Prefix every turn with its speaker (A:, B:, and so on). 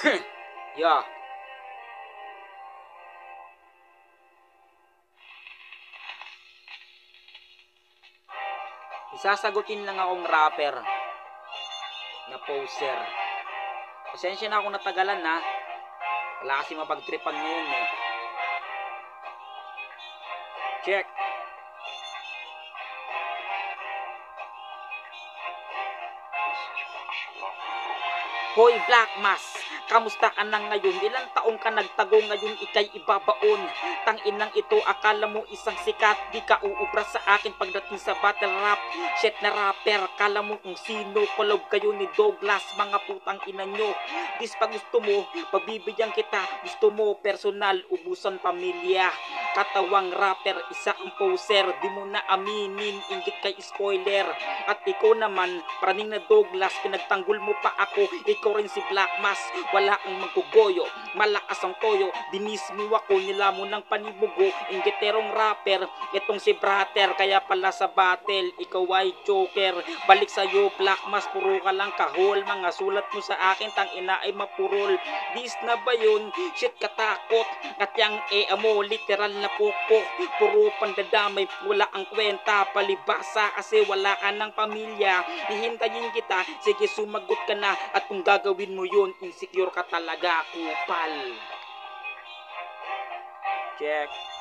A: Yeah. Isasagutin lang akong rapper na poser. Pasensya na ako natagalan na. Wala kasi mapagtripan ngayon eh. Check. Hoy Black Mass, kamusta ka na ngayon? Ilang taong ka nagtago ngayon ikay ibabaon? Tanginang ito, akala mo isang sikat, di ka uubra sa akin pagdating sa battle rap. Shit na rapper, kala mo kung sino, collab kayo ni Douglas, mga putang ina nyo. Dis pa gusto mo, pagbibigyan kita, gusto mo personal, ubusan pamilya. Katawang rapper, isa ang poser, di mo na aminin, ingit kay spoiler. At ikaw naman, praning na Douglas, pinagtanggol mo pa ako, ikaw rin si Black Mass, wala ang magkugoyo, malakas ang toyo, dinis mo ako, nila mo ng panibugo, ingiterong rapper, itong si Brater, kaya pala sa battle, ikaw ay joker, balik sa'yo Black Mass, puro ka lang kahol, mga sulat mo sa akin, tang ina ay mapurol, dis na ba yun, shit katakot, at yang mo, literal na pokpok, puro pandadamay, wala ang kwenta, palibasa, kasi wala ka ng pamilya, hihintayin kita, sige sumagot ka na, at kung gagawin mo yun, insecure ka talaga, kupal. Check.